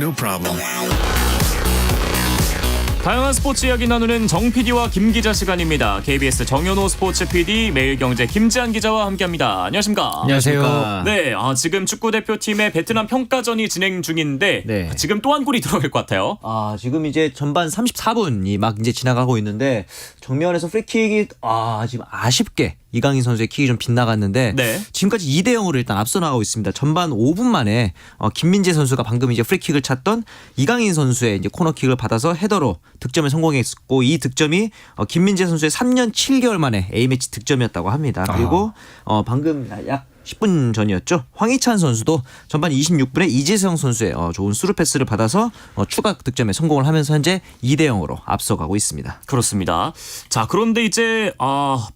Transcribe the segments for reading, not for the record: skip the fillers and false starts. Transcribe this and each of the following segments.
no problem. 다양한 스포츠 이야기 나누는 정 PD와 김 기자 시간입니다. KBS 정현호 스포츠 PD, 매일경제 김지한 기자와 함께합니다. 안녕하십니까? 안녕하세요. 네, 지금 축구 대표팀의 베트남 평가전이 진행 중인데 네. 지금 또 한 골이 들어갈 것 같아요. 지금 이제 전반 34분이 막 이제 지나가고 있는데 정면에서 프리킥이 지금 아쉽게 이강인 선수의 킥이 좀 빗나갔는데 네. 지금까지 2대0으로 일단 앞서 나가고 있습니다. 전반 5분 만에 김민재 선수가 방금 이제 프리킥을 찼던 이강인 선수의 이제 코너킥을 받아서 헤더로 득점에 성공했고 이 득점이 김민재 선수의 3년 7개월 만에 A매치 득점이었다고 합니다. 그리고 방금 약 10분 전이었죠. 황희찬 선수도 전반 26분에 이재성 선수의 좋은 스루 패스를 받아서 추가 득점에 성공을 하면서 현재 2대0으로 앞서가고 있습니다. 그렇습니다. 자, 그런데 이제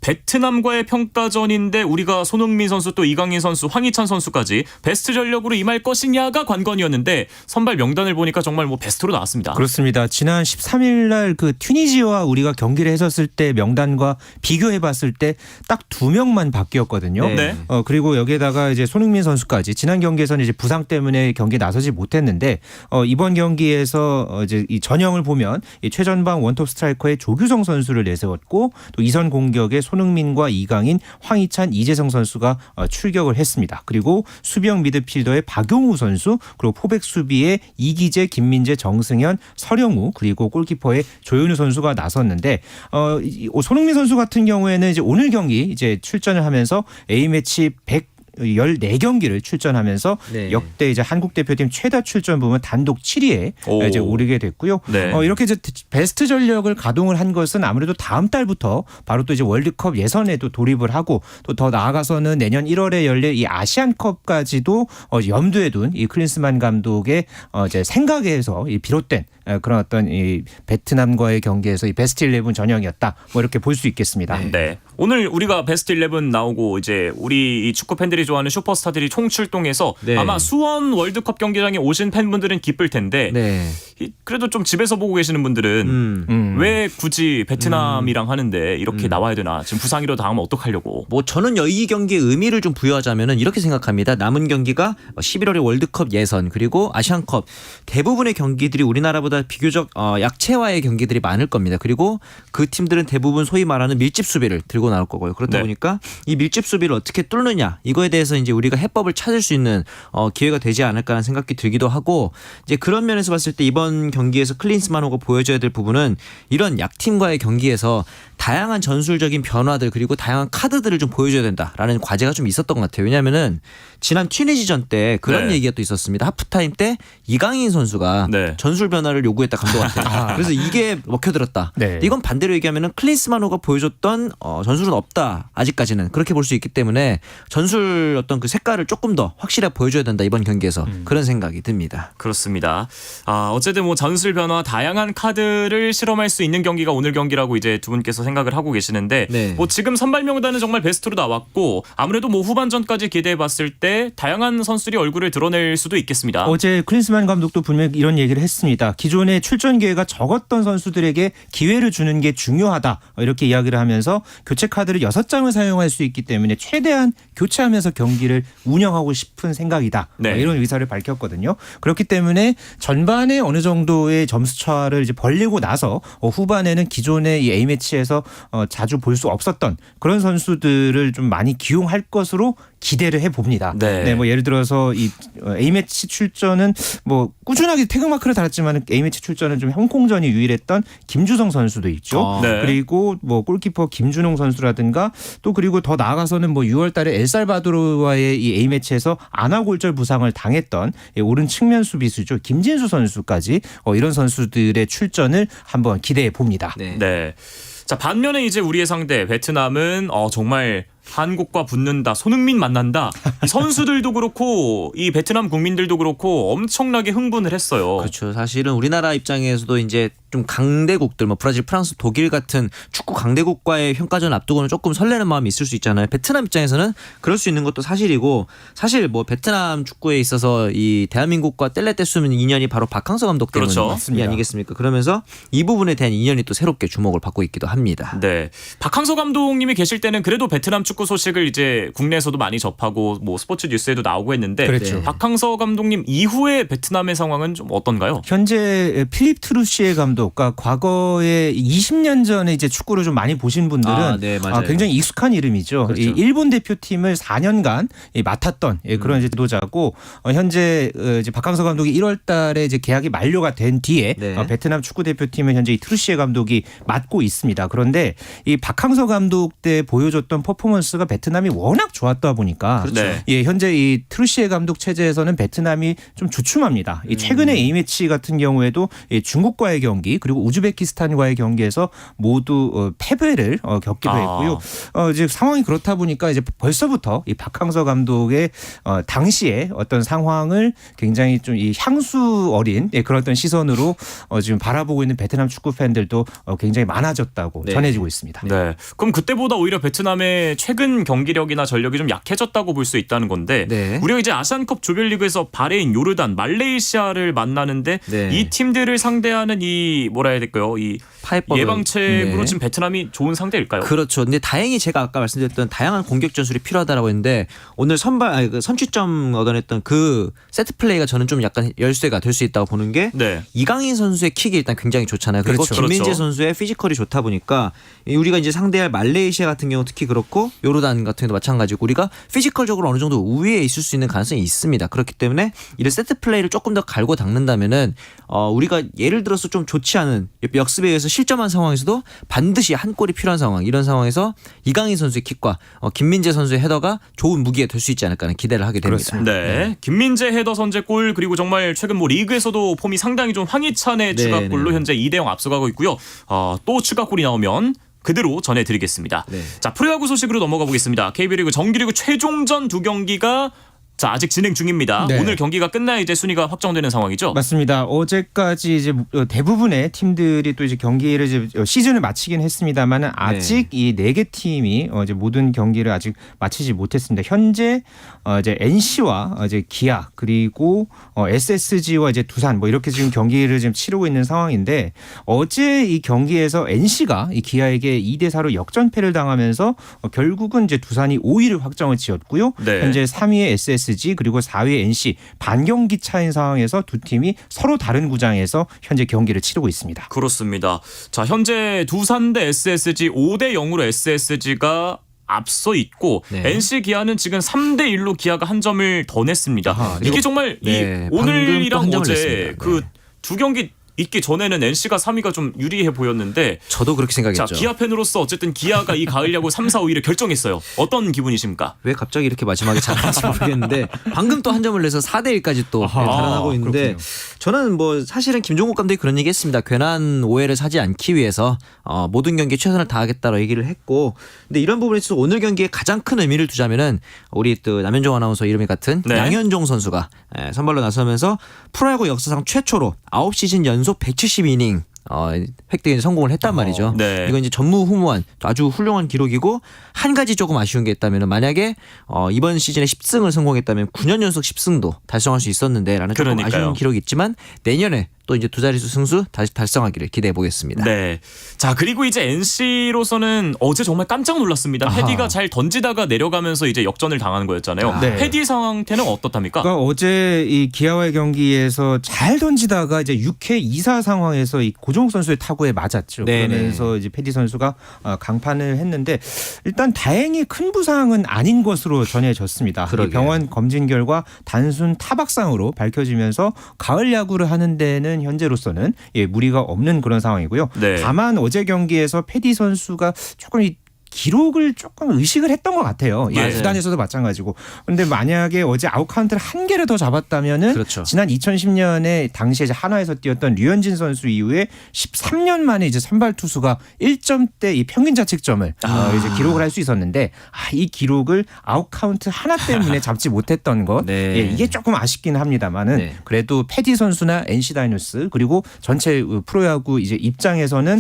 베트남과의 평가전인데 우리가 손흥민 선수 또 이강인 선수, 황희찬 선수까지 베스트 전력으로 임할 것이냐가 관건이었는데 선발 명단을 보니까 정말 뭐 베스트로 나왔습니다. 그렇습니다. 지난 13일 날 그 튀니지와 우리가 경기를 했었을 때 명단과 비교해 봤을 때 딱 2명만 바뀌었거든요. 네. 그리고 여기에다가 이제 손흥민 선수까지 지난 경기에서는 이제 부상 때문에 경기에 나서지 못했는데 이번 경기에서 이제 이 전형을 보면 이 최전방 원톱 스트라이커의 조규성 선수를 내세웠고 또 이선 공격에 손흥민과 이강인, 황희찬, 이재성 선수가 출격을 했습니다. 그리고 수비형 미드필더의 박용우 선수, 그리고 포백 수비에 이기재, 김민재, 정승현, 서령우, 그리고 골키퍼의 조현우 선수가 나섰는데 손흥민 선수 같은 경우에는 이제 오늘 경기 이제 출전을 하면서 A매치 14경기를 출전하면서 네. 역대 이제 한국 대표팀 최다 출전 부분 단독 7위에 이제 오르게 됐고요. 네. 이렇게 이제 베스트 전력을 가동을 한 것은 아무래도 다음 달부터 바로 또 이제 월드컵 예선에도 돌입을 하고 또 더 나아가서는 내년 1월에 열릴 이 아시안컵까지도 염두에 둔 이 클린스만 감독의 이제 생각에서 이 비롯된 그런 어떤 이 베트남과의 경기에서 이 베스트 11 전형이었다. 뭐 이렇게 볼 수 있겠습니다. 네. 오늘 우리가 베스트 11 나오고 이제 우리 이 축구 팬들이 좋아하는 슈퍼스타들이 총출동해서 네. 아마 수원 월드컵 경기장에 오신 팬분들은 기쁠 텐데 네. 그래도 좀 집에서 보고 계시는 분들은 왜 굳이 베트남이랑 하는데 이렇게 나와야 되나? 지금 부상이라도 당하면 어떡하려고? 뭐 저는 이 경기의 의미를 좀 부여하자면은 이렇게 생각합니다. 남은 경기가 11월에 월드컵 예선 그리고 아시안컵 대부분의 경기들이 우리나라보다 비교적 약체화의 경기들이 많을 겁니다. 그리고 그 팀들은 대부분 소위 말하는 밀집 수비를 들고 나올 거고요. 그렇다 네. 보니까 이 밀집 수비를 어떻게 뚫느냐 이거에 대해서 이제 우리가 해법을 찾을 수 있는 기회가 되지 않을까라는 생각이 들기도 하고 이제 그런 면에서 봤을 때 이번 경기에서 클린스만호가 보여줘야 될 부분은 이런 약팀과의 경기에서 다양한 전술적인 변화들 그리고 다양한 카드들을 좀 보여줘야 된다라는 과제가 좀 있었던 것 같아요. 왜냐하면은 지난 튀니지전 때 그런 네. 얘기가 또 있었습니다. 하프타임 때 이강인 선수가 네. 전술 변화를 요구했다 감독한테. 그래서 이게 먹혀들었다. 네. 이건 반대로 얘기하면은 클린스만호가 보여줬던 전술은 없다. 아직까지는 그렇게 볼 수 있기 때문에 전술 어떤 그 색깔을 조금 더 확실하게 보여줘야 된다 이번 경기에서 그런 생각이 듭니다. 그렇습니다. 어쨌든 뭐 전술 변화 다양한 카드를 실험할 수 있는 경기가 오늘 경기라고 이제 두 분께서 생각을 하고 계시는데 네. 뭐 지금 선발 명단은 정말 베스트로 나왔고 아무래도 뭐 후반전까지 기대해 봤을 때 다양한 선수들이 얼굴을 드러낼 수도 있겠습니다. 어제 클린스만 감독도 분명히 이런 얘기를 했습니다. 기존에 출전 기회가 적었던 선수들에게 기회를 주는 게 중요하다. 이렇게 이야기를 하면서 교체 카드를 6장을 사용할 수 있기 때문에 최대한 교체하면서 경기를 운영하고 싶은 생각이다. 네. 이런 의사를 밝혔거든요. 그렇기 때문에 전반에 어느 정도의 점수 차를 이제 벌리고 나서 후반에는 기존의 이 A매치에서 자주 볼 수 없었던 그런 선수들을 좀 많이 기용할 것으로 기대를 해봅니다. 네. 뭐 예를 들어서 이 A매치 출전은 뭐 꾸준하게 태극마크를 달았지만 A매치 출전은 좀 홍콩전이 유일했던 김주성 선수도 있죠. 네. 그리고 뭐 골키퍼 김준홍 선수라든가 또 그리고 더 나아가서는 뭐 6월 달에 엘살바도르와의 이 A매치에서 아나골절 부상을 당했던 오른 측면 수비수죠. 김진수 선수까지 이런 선수들의 출전을 한번 기대해 봅니다. 네. 네. 자, 반면에 이제 우리의 상대 베트남은 정말 한국과 붙는다. 손흥민 만난다. 이 선수들도 그렇고 이 베트남 국민들도 그렇고 엄청나게 흥분을 했어요. 그렇죠. 사실은 우리나라 입장에서도 이제 좀 강대국들 뭐 브라질, 프랑스, 독일 같은 축구 강대국과의 평가전 앞두고는 조금 설레는 마음이 있을 수 있잖아요. 베트남 입장에서는 그럴 수 있는 것도 사실이고 사실 뭐 베트남 축구에 있어서 이 대한민국과 뗄래뗄수 없는 인연이 바로 박항서 감독 때문이 그렇죠. 아니겠습니까? 그러면서 이 부분에 대한 인연이 또 새롭게 주목을 받고 있기도 합니다. 네. 박항서 감독님이 계실 때는 그래도 베트남 축구 축구 소식을 이제 국내에서도 많이 접하고 뭐 스포츠 뉴스에도 나오고 했는데 그렇죠. 박항서 감독님 이후의 베트남의 상황은 좀 어떤가요? 현재 필립 트루시에 감독과 과거에 20년 전에 이제 축구를 좀 많이 보신 분들은 네, 맞아요. 굉장히 익숙한 이름이죠. 그렇죠. 이 일본 대표팀을 4년간 맡았던 그런 이제 지도자고 현재 이제 박항서 감독이 1월달에 이제 계약이 만료가 된 뒤에 네. 베트남 축구 대표팀을 현재 이 트루시에 감독이 맡고 있습니다. 그런데 이 박항서 감독 때 보여줬던 퍼포먼스가 베트남이 워낙 좋았다 보니까 그렇죠. 네. 예, 현재 이 트루시에 감독 체제에서는 베트남이 좀 주춤합니다. 이 최근의 A매치 같은 경우에도 이 중국과의 경기 그리고 우즈베키스탄과의 경기에서 모두 패배를 겪기도 했고요. 이제 상황이 그렇다 보니까 이제 벌써부터 이 박항서 감독의 당시에 어떤 상황을 굉장히 좀 이 향수 어린 그런 어떤 시선으로 지금 바라보고 있는 베트남 축구 팬들도 굉장히 많아졌다고 네. 전해지고 있습니다. 네. 그럼 그때보다 오히려 베트남의 최근 경기력이나 전력이 좀 약해졌다고 볼 수 있다는 건데 네. 우리가 이제 아시안컵 조별리그에서 바레인, 요르단, 말레이시아를 만나는데 네. 이 팀들을 상대하는 이 뭐라 해야 될까요? 이 파이법은- 예방책으로 네. 지금 베트남이 좋은 상대일까요? 그렇죠. 근데 다행히 제가 아까 말씀드렸던 다양한 공격 전술이 필요하다라고 했는데 오늘 그 선취점 얻어냈던 그 세트 플레이가 저는 좀 약간 열쇠가 될 수 있다고 보는 게 네. 이강인 선수의 킥이 일단 굉장히 좋잖아요. 그리고 그렇죠. 김민재 그렇죠. 선수의 피지컬이 좋다 보니까 우리가 이제 상대할 말레이시아 같은 경우 특히 그렇고 요르단 같은 경우도 마찬가지고 우리가 피지컬적으로 어느 정도 우위에 있을 수 있는 가능성이 있습니다. 그렇기 때문에 이런 세트 플레이를 조금 더 갈고 닦는다면은 우리가 예를 들어서 좀 좋지 않은 역습에 의해서 실점한 상황에서도 반드시 한 골이 필요한 상황 이런 상황에서 이강인 선수의 킥과 김민재 선수의 헤더가 좋은 무기가 될 수 있지 않을까 하는 기대를 하게 됩니다. 그렇습니다. 네. 김민재 헤더 선제골 그리고 정말 최근 뭐 리그에서도 폼이 상당히 좀 황희찬의 네, 추가골로 네. 현재 2대0 앞서가고 있고요. 또 추가골이 나오면 그대로 전해드리겠습니다. 네. 자, 프로야구 소식으로 넘어가 보겠습니다. KB리그 정규리그 최종전 두 경기가 자 아직 진행 중입니다. 네. 오늘 경기가 끝나야 이제 순위가 확정되는 상황이죠. 맞습니다. 어제까지 이제 대부분의 팀들이 또 이제 경기를 이제 시즌을 마치긴 했습니다만은 아직 이 4개 팀이 이제 모든 경기를 아직 마치지 못했습니다. 현재 이제 NC와 이제 기아 그리고 SSG와 이제 두산 뭐 이렇게 지금 경기를 지금 치르고 있는 상황인데 어제 이 경기에서 NC가 이 기아에게 2대4로 역전패를 당하면서 결국은 이제 두산이 5위를 확정을 지었고요. 네. 현재 3위의 SSG 그리고 4위 NC 반경기 차인 상황에서 두 팀이 서로 다른 구장에서 현재 경기를 치르고 있습니다. 그렇습니다. 자, 현재 두산 대 SSG 5대 0으로 SSG가 앞서 있고 네. NC 기아는 지금 3대 1로 기아가 한 점을 더 냈습니다. 아하, 이게 정말 네, 이 방금 또 오늘이랑 한 점을 어제 냈습니다. 그 네. 두 경기 있기 전에는 NC가 3위가 좀 유리해 보였는데 저도 그렇게 생각했죠. 자, 기아 팬으로서 어쨌든 기아가 이 가을 야구 3, 4, 5위를 결정했어요. 어떤 기분이십니까? 왜 갑자기 이렇게 마지막에 잘하는지 모르겠는데 방금 또 한 점을 내서 4대 1까지 또 달아나고 있는데 그렇군요. 저는 뭐 사실은 김종국 감독이 그런 얘기 했습니다. 괜한 오해를 사지 않기 위해서 모든 경기에 최선을 다하겠다라고 얘기를 했고 근데 이런 부분에 있어서 오늘 경기에 가장 큰 의미를 두자면은 우리 또 남현종 아나운서 이름이 같은 네. 양현종 선수가 선발로 나서면서 프로야구 역사상 최초로 9시즌 연속 170이닝 획득에 성공을 했단 말이죠. 네. 이건 이제 전무후무한 아주 훌륭한 기록이고 한 가지 조금 아쉬운 게 있다면 만약에 이번 시즌에 10승을 성공했다면 9년 연속 10승도 달성할 수 있었는데라는 조금 그러니까요. 아쉬운 기록이 있지만 내년에 또 이제 두 자릿수 승수 다시 달성하기를 기대해 보겠습니다. 네. 자, 그리고 이제 NC로서는 어제 정말 깜짝 놀랐습니다. 아하. 헤디가 잘 던지다가 내려가면서 이제 역전을 당하는 거였잖아요. 네. 헤디 상태는 어떻답니까? 그러니까 어제 이 기아와의 경기에서 잘 던지다가 이제 6회 2사 상황에서 이 고종욱 선수의 타구에 맞았죠. 네네. 그러면서 이제 패디 선수가 강판을 했는데 일단 다행히 큰 부상은 아닌 것으로 전해졌습니다. 이 그러게요. 병원 검진 결과 단순 타박상으로 밝혀지면서 가을 야구를 하는 데는 현재로서는 무리가 없는 그런 상황이고요. 네. 다만 어제 경기에서 패디 선수가 조금 기록을 조금 의식을 했던 것 같아요. 맞아요. 구단에서도 마찬가지고. 그런데 만약에 어제 아웃 카운트를 한 개를 더 잡았다면은 그렇죠. 지난 2010년에 당시에 이제 한화에서 뛰었던 류현진 선수 이후에 13년 만에 이제 선발 투수가 1점대 이 평균 자책점을 이제 기록을 할 수 있었는데 이 기록을 아웃 카운트 하나 때문에 잡지 못했던 것 네. 이게 조금 아쉽긴 합니다만은 네. 그래도 패디 선수나 NC 다이노스 그리고 전체 프로야구 이제 입장에서는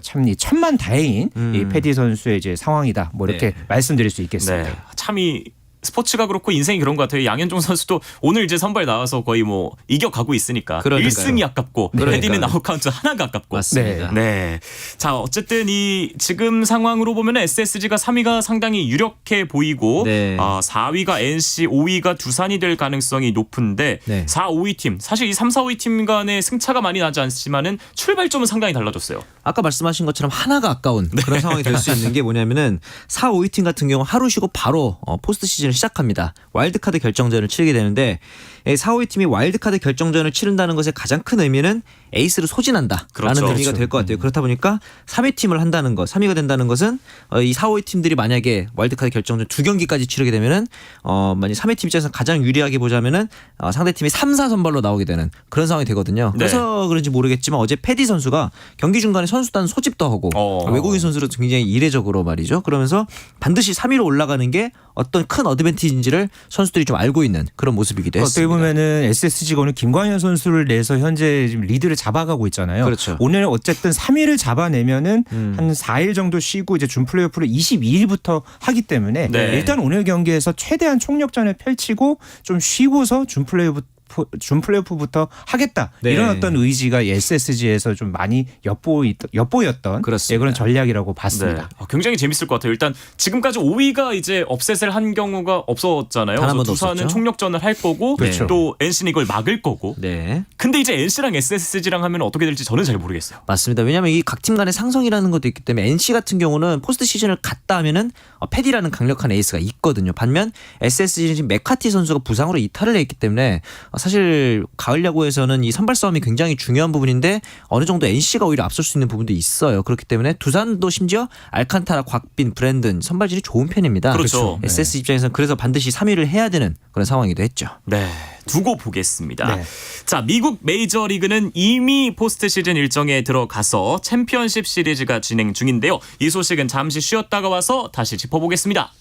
참 이 천만 다행인 이 패디 선수의 이제 상황이다. 뭐 이렇게 네. 말씀드릴 수 있겠습니다. 네. 참이 스포츠가 그렇고 인생이 그런 것 같아요. 양현종 선수도 오늘 이제 선발 나와서 거의 뭐 이겨가고 있으니까 그러니까요. 1승이 아깝고 헤디는 아웃카운트 하나가 아깝고. 맞습니다. 네. 자, 어쨌든 이 지금 상황으로 보면 SSG가 3위가 상당히 유력해 보이고 네. 4위가 NC, 5위가 두산이 될 가능성이 높은데 네. 4, 5위 팀 사실 이 3, 4, 5위 팀 간의 승차가 많이 나지 않지만은 출발점은 상당히 달라졌어요. 아까 말씀하신 것처럼 하나가 아까운 그런 상황이 될 수 있는 게 뭐냐면은 4, 5위 팀 같은 경우 하루 쉬고 바로 포스트 시즌을 시작합니다. 와일드카드 결정전을 치르게 되는데 4, 5위 팀이 와일드카드 결정전을 치른다는 것의 가장 큰 의미는 에이스를 소진한다라는 그렇죠. 의미가 될 것 같아요. 그렇다 보니까 3위 팀을 한다는 것, 3위가 된다는 것은 이 4, 5위 팀들이 만약에 와일드카드 결정전 2경기까지 치르게 되면은 만약 3위 팀 입장에서 가장 유리하게 보자면은 상대 팀이 3, 4 선발로 나오게 되는 그런 상황이 되거든요. 네. 그래서 그런지 모르겠지만 어제 패디 선수가 경기 중간에 선수단 소집도 하고 외국인 선수로 굉장히 이례적으로 말이죠. 그러면서 반드시 3위로 올라가는 게 어떤 큰 어드밴티지인지를 선수들이 좀 알고 있는 그런 모습이기도 어떻게 했습니다. 보면은 SSG가 오늘 김광현 선수를 내서 현재 지금 리드를 잡아가고 있잖아요. 그렇죠. 오늘 어쨌든 3위를 잡아내면은 한 4일 정도 쉬고 이제 준 플레이오프를 22일부터 하기 때문에 네. 일단 오늘 경기에서 최대한 총력전을 펼치고 좀 쉬고서 준 플레이오프부터 하겠다 네. 이런 어떤 의지가 SSG에서 좀 많이 엿보였던 그렇습니다. 그런 전략이라고 봤습니다. 네. 굉장히 재밌을 것 같아요. 일단 지금까지 5위가 이제 업셋을 한 경우가 없었잖아요. 단한 그래서 번도 두산은 없었죠. 총력전을 할 거고 그렇죠. 또 NC는 이걸 막을 거고. 네. 근데 이제 NC랑 SSG랑 하면 어떻게 될지 저는 잘 모르겠어요. 맞습니다. 왜냐하면 이 각 팀 간의 상성이라는 것도 있기 때문에 NC 같은 경우는 포스트 시즌을 갔다 하면은 패디라는 강력한 에이스가 있거든요. 반면 SSG는 지금 메카티 선수가 부상으로 이탈을 했기 때문에 사실 가을 야구에서는 이 선발 싸움이 굉장히 중요한 부분인데 어느 정도 NC가 오히려 앞설 수 있는 부분도 있어요. 그렇기 때문에 두산도 심지어 알칸타라, 곽빈, 브랜든 선발진이 좋은 편입니다. 그렇죠. SS 입장에서는 그래서 반드시 3위를 해야 되는 그런 상황이기도 했죠. 네. 두고 보겠습니다. 네. 자, 미국 메이저리그는 이미 포스트 시즌 일정에 들어가서 챔피언십 시리즈가 진행 중인데요. 이 소식은 잠시 쉬었다가 와서 다시 짚어보겠습니다.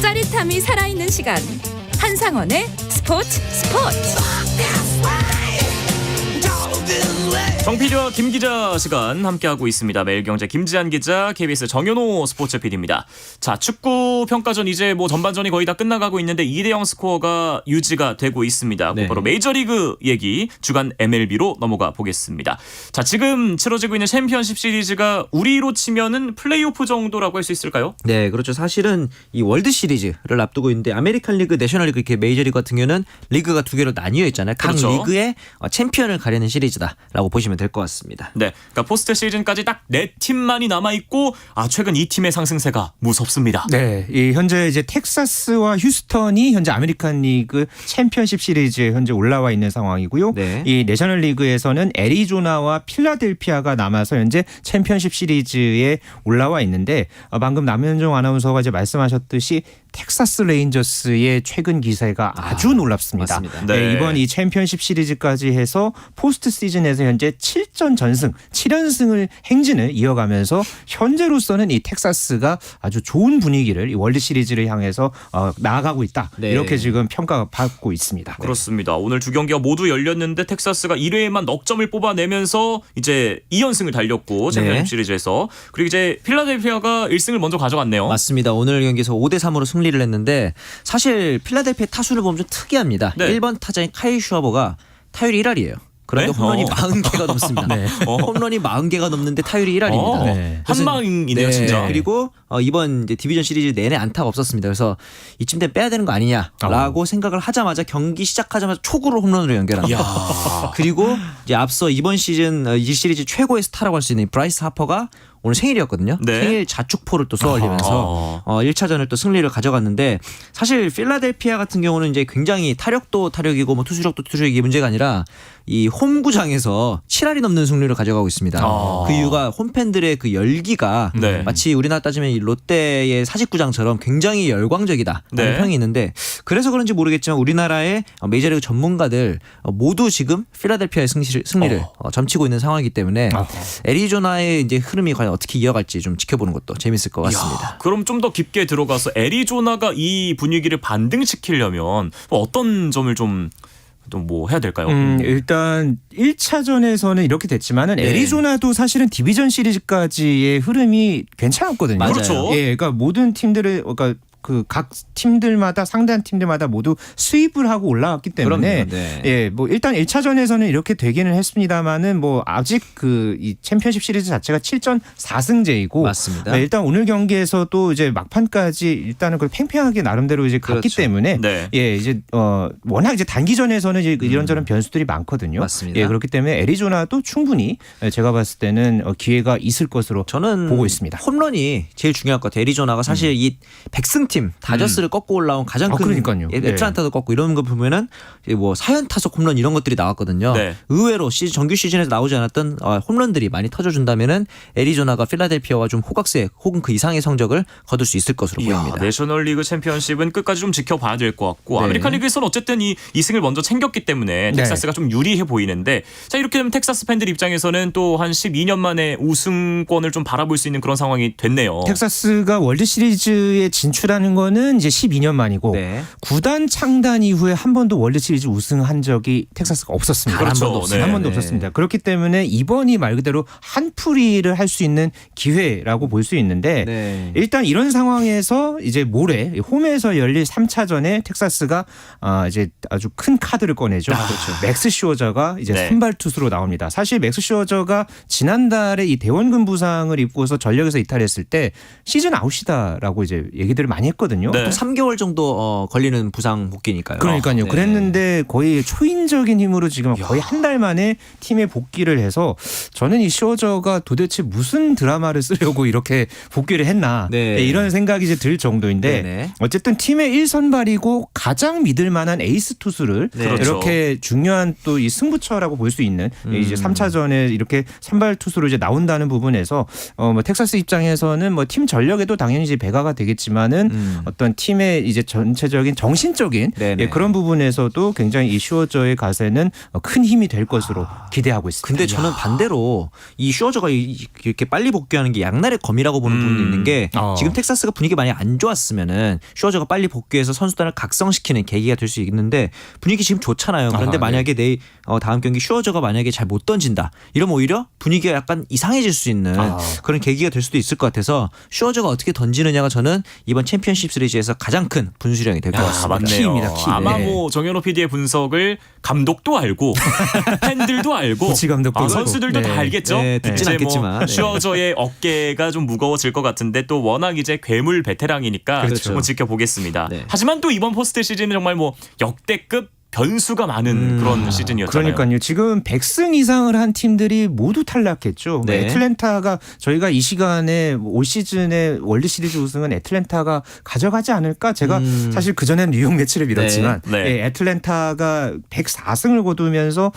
짜릿함이 살아있는 시간 한상원의 스포츠. 정PD와 김기자 시간 함께하고 있습니다. 매일경제 김지한 기자, KBS 정현호 스포츠 PD입니다. 자, 축구 평가전 이제 뭐 전반전이 거의 다 끝나가고 있는데 2대0 스코어가 유지가 되고 있습니다. 네. 바로 메이저리그 얘기 주간 MLB로 넘어가 보겠습니다. 자, 지금 치러지고 있는 챔피언십 시리즈가 우리로 치면은 플레이오프 정도라고 할 수 있을까요? 네, 그렇죠. 사실은 이 월드 시리즈를 앞두고 있는데 아메리칸 리그, 내셔널 리그, 이렇게 메이저리그 같은 경우는 리그가 두 개로 나뉘어 있잖아요. 각 그렇죠. 리그의 챔피언을 가리는 시리즈다라고 보시면 될 것 같습니다. 네, 그러니까 포스트 시즌까지 딱 4팀만이 남아 있고 최근 이 팀의 상승세가 무섭습니다. 네, 이 현재 이제 텍사스와 휴스턴이 현재 아메리칸 리그 챔피언십 시리즈에 현재 올라와 있는 상황이고요. 네. 이 내셔널 리그에서는 애리조나와 필라델피아가 남아서 현재 챔피언십 시리즈에 올라와 있는데 방금 남현종 아나운서가 이제 말씀하셨듯이 텍사스 레인저스의 최근 기세가 아주 놀랍습니다. 맞습니다. 네. 이번 이 챔피언십 시리즈까지 해서 포스트 시즌에서 현재 7전 전승, 7연승을 행진을 이어가면서 현재로서는 이 텍사스가 아주 좋은 분위기를 이 월드 시리즈를 향해서 나아가고 있다. 네. 이렇게 지금 평가받고 있습니다. 그렇습니다. 오늘 두 경기가 모두 열렸는데 텍사스가 1회에만 넉 점을 뽑아내면서 이제 2연승을 달렸고 챔피언십 네. 시리즈에서 그리고 이제 필라델피아가 1승을 먼저 가져갔네요. 맞습니다. 오늘 경기에서 5대 3으로 승리를 했는데 사실 필라델피아 타수를 보면 좀 특이합니다. 네. 1번 타자인 카일 슈아버가 타율이 1할이에요. 그런데 네? 홈런이 40개가 넘습니다. 홈런이 40개가 넘는데 타율이 1할입니다. 네. 한방이네요, 진짜. 그리고 이번 이제 디비전 시리즈 내내 안타가 없었습니다. 그래서 이쯤 되면 빼야 되는 거 아니냐라고 생각을 하자마자 경기 시작하자마자 초구로 홈런으로 연결합니다. 이야. 그리고 이제 앞서 이번 시즌 이 시리즈 최고의 스타라고 할 수 있는 브라이스 하퍼가 오늘 생일이었거든요. 네. 생일 자축포를 또 쏘아올리면서 1차전을 또 승리를 가져갔는데 사실 필라델피아 같은 경우는 이제 굉장히 타력도 타력이고 뭐 투수력도 투수력이 문제가 아니라 이 홈구장에서 7할이 넘는 승리를 가져가고 있습니다. 그 이유가 홈팬들의 그 열기가 네. 마치 우리나라 따지면 이 롯데의 사직구장처럼 굉장히 열광적이다라는 네. 평이 있는데 그래서 그런지 모르겠지만 우리나라의 메이저리그 전문가들 모두 지금 필라델피아의 승리를 점치고 있는 상황이기 때문에 애리조나의 이제 흐름이 과연 어떻게 이어갈지 좀 지켜보는 것도 재밌을 것 같습니다. 이야, 그럼 좀 더 깊게 들어가서 애리조나가 이 분위기를 반등시키려면 어떤 점을 좀 좀 뭐 해야 될까요? 일단 1차전에서는 이렇게 됐지만은 애리조나도 사실은 디비전 시리즈까지의 흐름이 괜찮았거든요. 맞아요. 그렇죠. 예, 그러니까 모든 팀들을 그러니까 그 각 팀들마다 상대한 팀들마다 모두 스윕을 하고 올라왔기 때문에 그럼요. 네. 예, 뭐 일단 1차전에서는 이렇게 되기는 했습니다만은 뭐 아직 그 이 챔피언십 시리즈 자체가 7전 4승제이고 맞습니다. 네, 일단 오늘 경기에서 또 이제 막판까지 일단은 그 팽팽하게 나름대로 이제 갔기 그렇죠. 때문에 네. 예, 이제 워낙 이제 단기전에서는 이제 이런저런 변수들이 많거든요. 맞습니다. 예, 그렇기 때문에 애리조나도 충분히 제가 봤을 때는 기회가 있을 것으로 저는 보고 있습니다. 홈런이 제일 중요할 것 같아요. 애리조나가 사실 이 100승팀 다저스를 꺾고 올라온 가장 큰 그러니까요. 애틀란타도 꺾고 이런 거 보면은 뭐 4연타석 홈런 이런 것들이 나왔거든요. 네. 의외로 정규 시즌에서 나오지 않았던 홈런들이 많이 터져준다면은 애리조나가 필라델피아와 좀 호각세 혹은 그 이상의 성적을 거둘 수 있을 것으로 이야, 보입니다. 내셔널리그 챔피언십은 끝까지 좀 지켜봐야 될 것 같고 네. 아메리칸 리그에서는 어쨌든 이 2승을 먼저 챙겼기 때문에 텍사스가 좀 유리해 보이는데 자 이렇게 되면 텍사스 팬들 입장에서는 또 한 12년 만에 우승권을 좀 바라볼 수 있는 그런 상황이 됐네요. 텍사스가 월드 시리즈에 진출하는 거는 이제 12년 만이고 네. 구단 창단 이후에 한 번도 월드 시리즈 우승한 적이 텍사스가 없었습니다. 그렇죠. 한 번도 없습니다. 네. 한 번도 네. 없었습니다. 그렇기 때문에 이번이 말 그대로 한풀이를 할 수 있는 기회라고 볼 수 있는데 네. 일단 이런 상황에서 이제 모레 홈에서 열릴 3차전에 텍사스가 이제 아주 큰 카드를 꺼내죠. 맥스 쇼저가 이제 네. 선발 투수로 나옵니다. 사실 맥스 쇼저가 지난달에 이 대원근 부상을 입고서 전력에서 이탈했을 때 시즌 아웃이다라고 이제 얘기들을 많이 했거든요. 네. 또 3개월 정도 걸리는 부상 복귀니까요. 그러니까요. 네. 그랬는데 거의 초인적인 힘으로 지금 거의 한 달 만에 팀에 복귀를 해서 저는 이 쇼저가 도대체 무슨 드라마를 쓰려고 이렇게 복귀를 했나 네. 네, 이런 생각이 이제 들 정도인데 네네. 어쨌든 팀의 1선발이고 가장 믿을 만한 에이스 투수를 네. 그렇죠. 이렇게 중요한 또 이 승부처라고 볼 수 있는 이제 3차전에 이렇게 선발 투수로 이제 나온다는 부분에서 뭐 텍사스 입장에서는 뭐 팀 전력에도 당연히 이제 배가가 되겠지만은 어떤 팀의 이제 전체적인 정신적인 네네. 예, 그런 부분에서도 굉장히 이 슈어저의 가세는 큰 힘이 될 것으로 기대하고 있습니다. 근데 저는 반대로 이 슈어저가 이렇게 빨리 복귀하는 게 양날의 검이라고 보는 부분이 있는 게 지금 텍사스가 분위기 많이 안 좋았으면은 슈어저가 빨리 복귀해서 선수단을 각성시키는 계기가 될 수 있는데 분위기 지금 좋잖아요. 그런데 만약에 내일 다음 경기 슈어저가 만약에 잘 못 던진다 이러면 오히려 분위기가 약간 이상해질 수 있는 그런 계기가 될 수도 있을 것 같아서 슈어저가 어떻게 던지느냐가 저는 이번 챔피언십 시리즈에서 가장 큰 분수령이 될 것 같습니다. 맞네요. 키입니다, 키. 아마 네. 뭐 정현호 PD의 분석을 감독도 알고 팬들도 알고 코치 감독도 알고. 선수들도 네. 다 알겠죠. 네, 듣진 이제 않겠지만. 네. 슈어저의 어깨가 좀 무거워질 것 같은데 또 워낙 이제 괴물 베테랑이니까 그렇죠. 뭐 지켜보겠습니다. 네. 하지만 또 이번 포스트 시즌은 정말 뭐 역대급 변수가 많은 그런 시즌이었잖아요. 그러니까요. 지금 100승 이상을 한 팀들이 모두 탈락했죠. 네. 애틀랜타가 저희가 이 시간에 올 시즌에 월드 시리즈 우승은 애틀랜타가 가져가지 않을까? 제가 사실 그전엔 뉴욕 매치를 밀었지만 네. 네. 예, 애틀랜타가 104승을 거두면서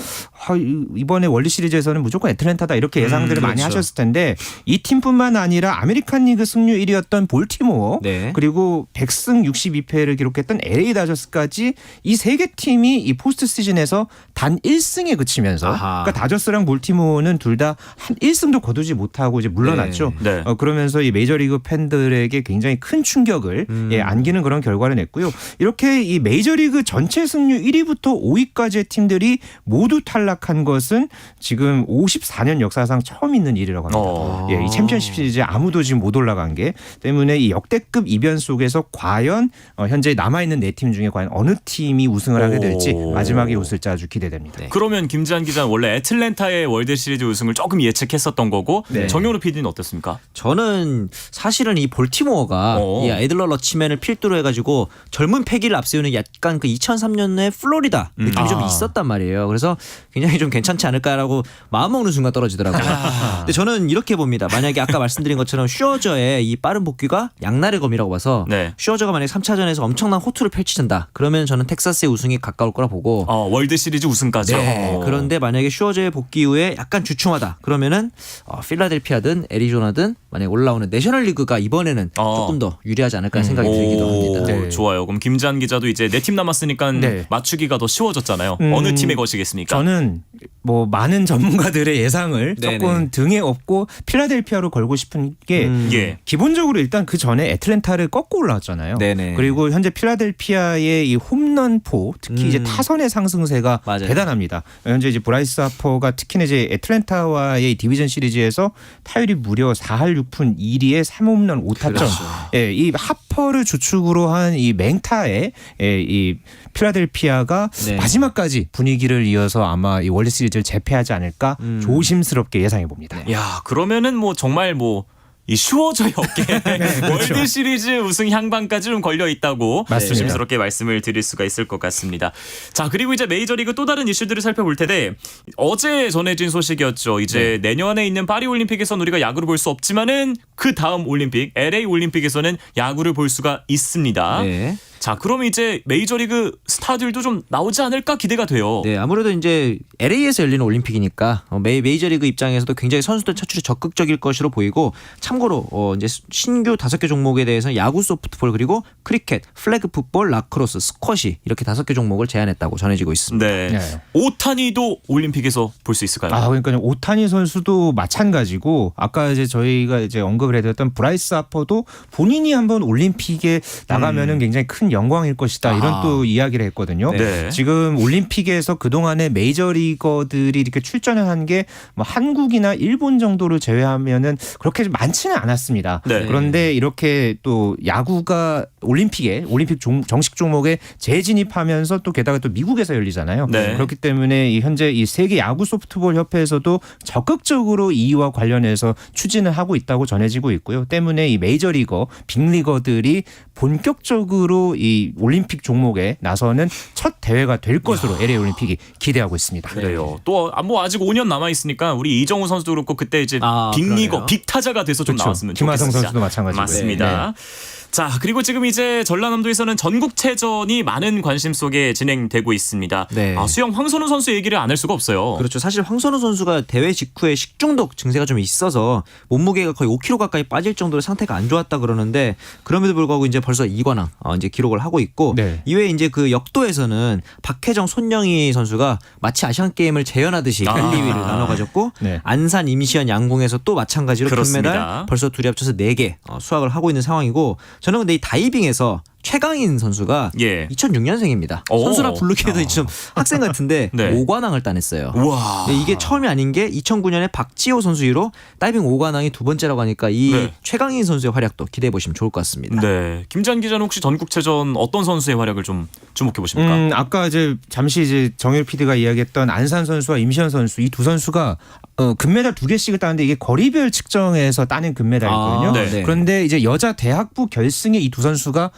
이번에 월드 시리즈에서는 무조건 애틀랜타다 이렇게 예상들을 많이 그렇죠. 하셨을 텐데 이 팀뿐만 아니라 아메리칸 리그 승률 1위였던 볼티모어 네. 그리고 100승 62패를 기록했던 LA 다저스까지 이 세 개 팀이 이 포스트 시즌에서 단 1승에 그치면서 아하. 그러니까 다저스랑 볼티모어는 둘 다 한 1승도 거두지 못하고 이제 물러났죠. 네. 그러면서 이 메이저리그 팬들에게 굉장히 큰 충격을 안기는 그런 결과를 냈고요. 이렇게 이 메이저리그 전체 승률 1위부터 5위까지의 팀들이 모두 탈락한 것은 지금 54년 역사상 처음 있는 일이라고 합니다. 예, 이 챔피언십 시리즈에 아무도 지금 못 올라간 게 때문에 이 역대급 이변 속에서 과연 현재 남아있는 네 팀 중에 과연 어느 팀이 우승을 하게 될지 마지막에 웃을지 아주 기대됩니다. 그러면 김지한 기자는 원래 애틀랜타의 월드 시리즈 우승을 조금 예측했었던 거고 네. 정현호 PD는 어떻습니까? 저는 사실은 이 볼티모어가 이 애들러 러치맨을 필두로 해가지고 젊은 패기를 앞세우는 약간 그 2003년에 플로리다 느낌이 좀 있었단 말이에요. 그래서 굉장히 좀 괜찮지 않을까라고 마음먹는 순간 떨어지더라고요. 근데 저는 이렇게 봅니다. 만약에 아까 말씀드린 것처럼 슈어저의 이 빠른 복귀가 양날의 검이라고 봐서 네. 슈어저가 만약에 3차전에서 엄청난 호투를 펼치는다. 그러면 저는 텍사스의 우승이 가까울 거라 보고 월드 시리즈 우승까지. 네. 그런데 만약에 슈어저의 복귀 이후에 약간 주춤하다. 그러면은 필라델피아든 애리조나든 만약에 올라오는 내셔널리그가 이번에는 조금 더 유리하지 않을까 생각이 들기도 합니다. 네. 좋아요. 그럼 김지한 기자도 이제 네 팀 남았으니까 네. 맞추기가 더 쉬워졌잖아요. 어느 팀에 거시겠습니까? 저는 뭐 많은 전문가들의 예상을 네네. 조금 등에 업고 필라델피아로 걸고 싶은 게 예. 기본적으로 일단 그 전에 애틀랜타를 꺾고 올라왔잖아요. 네네. 그리고 현재 필라델피아의 이 홈런포 특히 이제 타선의 상승세가 맞아요. 대단합니다. 현재 이제 브라이스 하퍼가 특히나 이제 애틀랜타와의 디비전 시리즈에서 타율이 무려 4할 6푼 1리에 3홈런 5타점. 그렇죠. 예, 이 하퍼를 주축으로 한 이 맹타의 이 필라델피아가 네. 마지막까지 분위기를 이어서 아마 이 월드 시리즈를 제패하지 않을까 조심스럽게 예상해 봅니다. 야, 그러면은 뭐 정말 뭐 이 슈워저의 어깨에 그렇죠. 월드 시리즈 우승 향방까지 좀 걸려 있다고 맞습니다. 조심스럽게 말씀을 드릴 수가 있을 것 같습니다. 자, 그리고 이제 메이저리그 또 다른 이슈들을 살펴볼 텐데 어제 전해진 소식이었죠. 이제 내년에 있는 파리 올림픽에서는 우리가 야구를 볼 수 없지만은 그 다음 올림픽 LA 올림픽에서는 야구를 볼 수가 있습니다. 네. 자, 그럼 이제 메이저리그 스타들도 좀 나오지 않을까 기대가 돼요. 네, 아무래도 이제 LA에서 열리는 올림픽이니까 메이저리그 입장에서도 굉장히 선수들 차출이 적극적일 것으로 보이고 참고로 이제 신규 5개 종목에 대해서는 야구, 소프트볼 그리고 크리켓, 플래그 풋볼, 라크로스, 스쿼시 이렇게 5개 종목을 제안했다고 전해지고 있습니다. 네. 네. 오타니도 올림픽에서 볼 수 있을까요? 아, 그러니까 오타니 선수도 마찬가지고 아까 이제 저희가 이제 언급을 해드렸던 브라이스 하퍼도 본인이 한번 올림픽에 나가면은 굉장히 큰 영광일 것이다 이런 또 이야기를 했거든요. 네. 지금 올림픽에서 그동안에 메이저리거들이 이렇게 출전을 한 게 뭐 한국이나 일본 정도를 제외하면은 그렇게 많지는 않았습니다. 네. 그런데 이렇게 또 야구가 올림픽 정식 종목에 재진입하면서 또 게다가 또 미국에서 열리잖아요. 네. 그렇기 때문에 현재 이 세계 야구 소프트볼 협회에서도 적극적으로 이와 관련해서 추진을 하고 있다고 전해지고 있고요. 때문에 이 메이저리거, 빅리거들이 본격적으로 이 올림픽 종목에 나서는 첫 대회가 될 것으로 LA 올림픽이 기대하고 있습니다. 그래요. 또 뭐 아직 5년 남아 있으니까 우리 이정우 선수도 그렇고 그때 이제 빅리거, 그러네요. 빅타자가 돼서 좀 그렇죠. 나왔으면 김하성 좋겠습니다. 선수도 마찬가지고요. 맞습니다. 자, 그리고 지금 이제 전라남도에서는 전국체전이 많은 관심 속에 진행되고 있습니다. 네. 수영 황선우 선수 얘기를 안 할 수가 없어요. 그렇죠. 사실 황선우 선수가 대회 직후에 식중독 증세가 좀 있어서 몸무게가 거의 5kg 가까이 빠질 정도로 상태가 안 좋았다 그러는데 그럼에도 불구하고 이제 벌써 2관왕 이제 기록을 하고 있고 네. 이외에 이제 그 역도에서는 박혜정, 손영희 선수가 마치 아시안 게임을 재현하듯이 1, 2위를 나눠 가졌고 네. 안산, 임시현, 양궁에서 또 마찬가지로 그렇습니다. 금메달 벌써 둘이 합쳐서 4개 수확을 하고 있는 상황이고 저는 근데 이 다이빙에서 최강인 선수가 예. 2006년생입니다. 오. 선수라 부르기에도 좀 학생 같은데 네. 5관왕을 따냈어요. 우와. 네, 이게 처음이 아닌 게 2009년에 박지호 선수 이후로 다이빙 5관왕이 두 번째라고 하니까 이 네. 최강인 선수의 활약도 기대해 보시면 좋을 것 같습니다. 네. 김지한 기자는 혹시 전국체전 어떤 선수의 활약을 좀 주목해 보십니까? 아까 이제 잠시 이제 정일 PD가 이야기했던 안산 선수와 임시현 선수 이 두 선수가 금메달 2개씩을 따는데 이게 거리별 측정에서 따낸 금메달이거든요. 네. 그런데 이제 여자 대학부 결승에 이 두 선수가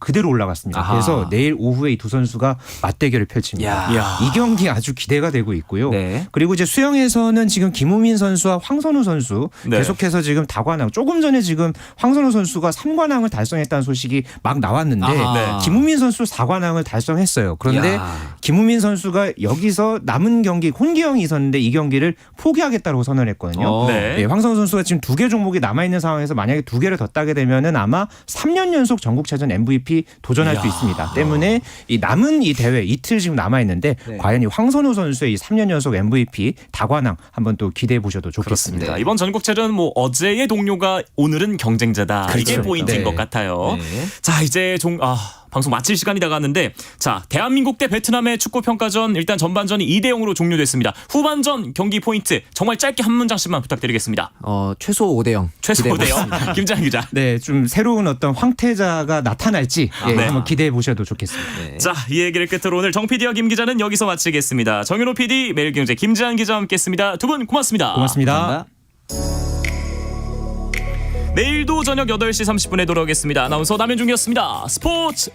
그대로 올라갔습니다. 아하. 그래서 내일 오후에 이 두 선수가 맞대결을 펼칩니다. 야. 이 경기 아주 기대가 되고 있고요. 네. 그리고 이제 수영에서는 지금 김우민 선수와 황선우 선수 네. 계속해서 지금 다관왕 조금 전에 지금 황선우 선수가 3관왕을 달성했다는 소식이 막 나왔는데 아하. 네. 김우민 선수 4관왕을 달성했어요. 그런데 야. 김우민 선수가 여기서 남은 경기 혼기형이 있었는데 이 경기를 포기하겠다고 선언을 했거든요. 네. 네, 황선우 선수가 지금 2개 종목이 남아있는 상황에서 만약에 2개를 더 따게 되면은 아마 3년 연속 전국체전 MVP 도전할 수 있습니다. 때문에 이 남은 이 대회 이틀 지금 남아있는데 네. 과연 이 황선우 선수의 이 3년 연속 MVP 다관왕 한번 또 기대해 보셔도 좋겠습니다. 그렇습니다. 이번 전국체전 뭐 어제의 동료가 오늘은 경쟁자다. 이게 그렇죠. 포인트인 네. 것 같아요. 네. 자, 이제 방송 마칠 시간이 다가왔는데 자, 대한민국 대 베트남의 축구 평가전 일단 전반전이 2대 0으로 종료됐습니다. 후반전 경기 포인트 정말 짧게 한 문장씩만 부탁드리겠습니다. 최소 5대0. 최소 5대 0. 김장 기자. 네, 좀 새로운 어떤 황태자가 나타날지 네. 한번 기대해 보셔도 좋겠습니다. 네. 자, 이 얘기를 끝으로 오늘 정 PD와 김 기자는 여기서 마치겠습니다. 정윤호 PD, 매일경제 김지한 기자와 함께했습니다. 두 분 고맙습니다. 고맙습니다. 감사합니다. 내일도 저녁 8시 30분에 돌아오겠습니다. 아나운서 남현중이었습니다. 스포츠.